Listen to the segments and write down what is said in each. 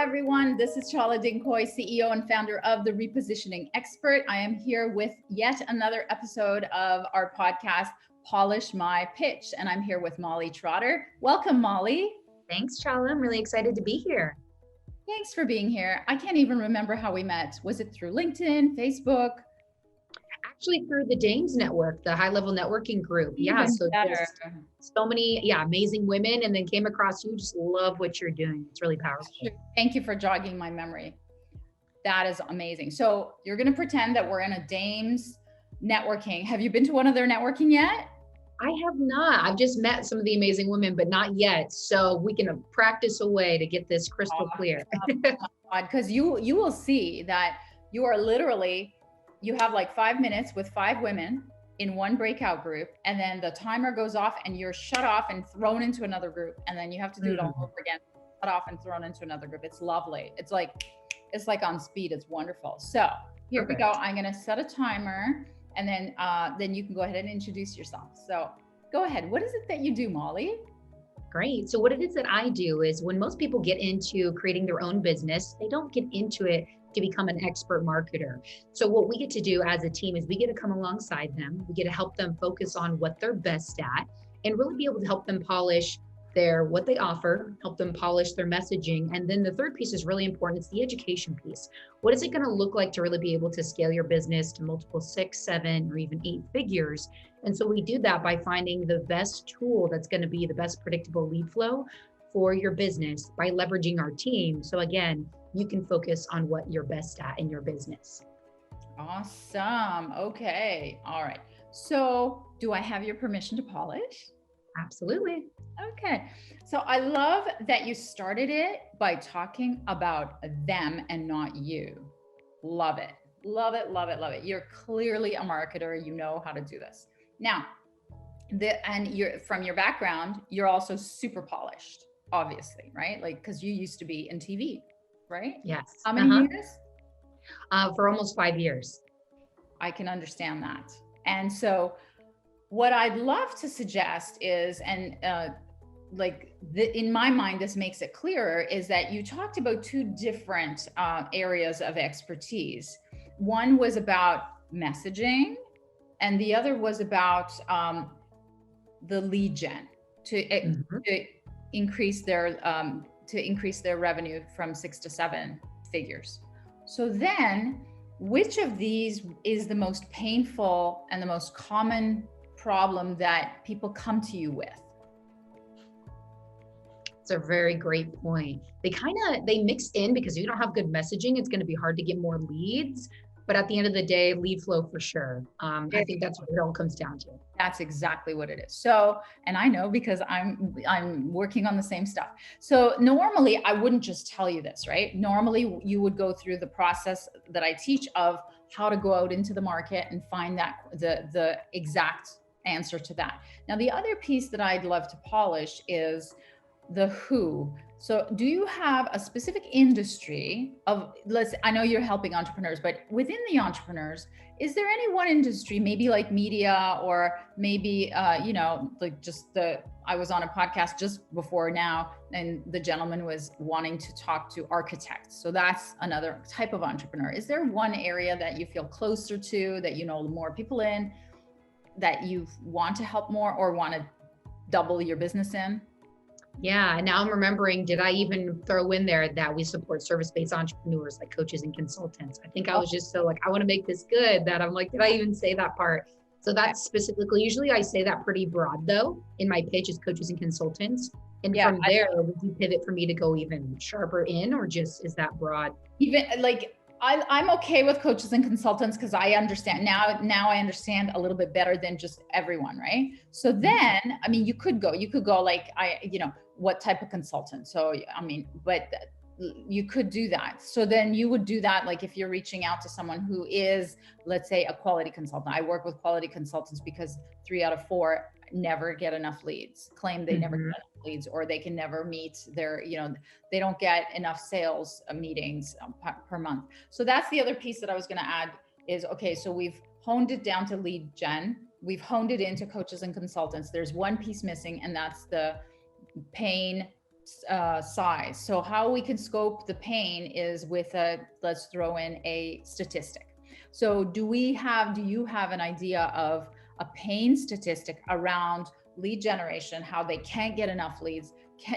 everyone. This is Chala Dincoy, CEO and founder of The Repositioning Expert. I am here with yet another episode of our podcast, Polish My Pitch. And I'm here with Molly Trotter. Welcome, Molly. Thanks, Chala. I'm really excited to be here. Thanks for being here. I can't even remember how we met. Was it through LinkedIn, Facebook? Actually, through the Dames Network, the high-level networking group. So many, amazing women, and then came across you. Just love what you're doing. It's really powerful. Thank you for jogging my memory. That is amazing. So you're going to pretend that we're in a Dames networking. Have you been to one of their networking yet? I have not. I've just met some of the amazing women, but not yet. So we can practice away to get this crystal clear. Because you will see that you are literally, you have like 5 minutes with 5 women in one breakout group, and then the timer goes off and you're shut off and thrown into another group. And then you have to do it all over again, shut off and thrown into another group. It's lovely. It's like on speed. It's wonderful. So here we go. I'm going to set a timer, and then you can go ahead and introduce yourself. So go ahead. What is it that you do, Molly? Great. So what it is that I do is when most people get into creating their own business, they don't get into it to become an expert marketer. So what we get to do as a team is we get to come alongside them. We get to help them focus on what they're best at and really be able to help them polish what they offer, help them polish their messaging. And then the third piece is really important. It's the education piece. What is it going to look like to really be able to scale your business to multiple 6, 7, or even 8 figures? And so we do that by finding the best tool that's going to be the best predictable lead flow for your business by leveraging our team. So again, you can focus on what you're best at in your business. Awesome. Okay. All right. So do I have your permission to polish? Absolutely. Okay. So I love that you started it by talking about them and not you. Love it. Love it. Love it. Love it. You're clearly a marketer. You know how to do this. Now, you're from your background, you're also super polished, obviously, right? Like, because you used to be in TV, right? Yes. How many years? For almost 5 years. I can understand that. And so what I'd love to suggest is, in my mind, this makes it clearer, is that you talked about 2 different areas of expertise. One was about messaging, and the other was about the lead gen to increase their revenue from 6 to 7 figures. So then, which of these is the most painful and the most common problem that people come to you with? It's a very great point. They mix in because if you don't have good messaging, it's going to be hard to get more leads. But at the end of the day, lead flow for sure. I think that's what it all comes down to. That's exactly what it is. So, and I know because I'm working on the same stuff. So normally I wouldn't just tell you this, right? Normally you would go through the process that I teach of how to go out into the market and find that the exact answer to that. Now, the other piece that I'd love to polish is the who. So do you have a specific industry I know you're helping entrepreneurs, but within the entrepreneurs, is there any one industry, maybe like media, or maybe, I was on a podcast just before now, and the gentleman was wanting to talk to architects. So that's another type of entrepreneur. Is there one area that you feel closer to, that you know more people in, that you want to help more or want to double your business in? Yeah. Now I'm remembering, did I even throw in there that we support service-based entrepreneurs like coaches and consultants? I think I was just so like, I want to make this good that I'm like, did I even say that part? So that's specifically, usually I say that pretty broad though, in my pitch is coaches and consultants. And from there, would you pivot for me to go even sharper in, or just is that broad? Even like, I'm okay with coaches and consultants because I understand now I understand a little bit better than just everyone, right? So then, I mean, you could go like, what type of consultant? So, I mean, but you could do that. So then you would do that. Like if you're reaching out to someone who is, let's say, a quality consultant. I work with quality consultants because 3 out of 4 never get enough leads, claim they never get enough leads, or they can never meet their, they don't get enough sales meetings per month. So that's the other piece that I was going to add is, okay, so we've honed it down to lead gen. We've honed it into coaches and consultants. There's one piece missing, and that's the pain size. So how we can scope the pain is with let's throw in a statistic. So do you have an idea of a pain statistic around lead generation, how they can't get enough leads?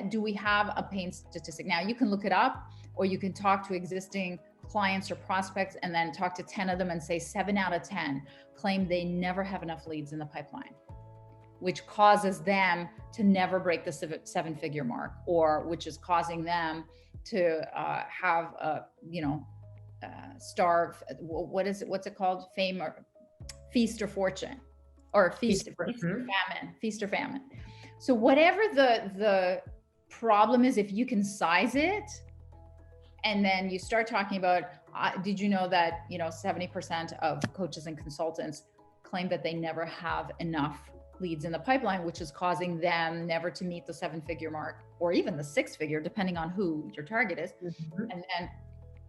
Do we have a pain statistic? Now you can look it up, or you can talk to existing clients or prospects and then talk to 10 of them and say 7 out of 10 claim they never have enough leads in the pipeline, which causes them to never break the 7-figure mark, or which is causing them to have starve. What's it called? Fame or feast or fortune, or feast or famine. So whatever the problem is, if you can size it, and then you start talking about, did you know that 70% of coaches and consultants claim that they never have enough leads in the pipeline, which is causing them never to meet the 7-figure mark, or even the 6-figure, depending on who your target is. Mm-hmm. And then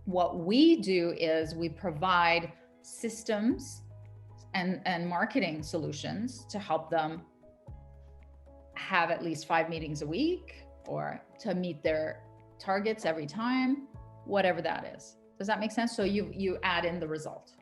what we do is we provide systems and marketing solutions to help them have at least 5 meetings a week, or to meet their targets every time, whatever that is. Does that make sense? So you add in the result.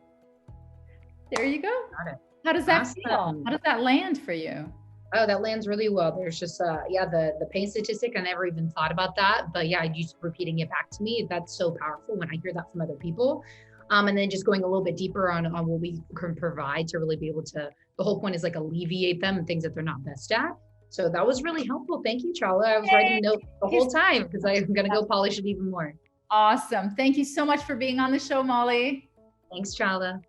There you go. Got it. How does that feel? How does that land for you? Oh, that lands really well. There's just, the pain statistic. I never even thought about that, but yeah, you just repeating it back to me. That's so powerful when I hear that from other people. And then just going a little bit deeper on what we can provide to really be able to, the whole point is like alleviate them and things that they're not best at. So that was really helpful. Thank you, Chala. I was writing notes the whole time because I'm going to go polish it even more. Awesome. Thank you so much for being on the show, Molly. Thanks, Chala.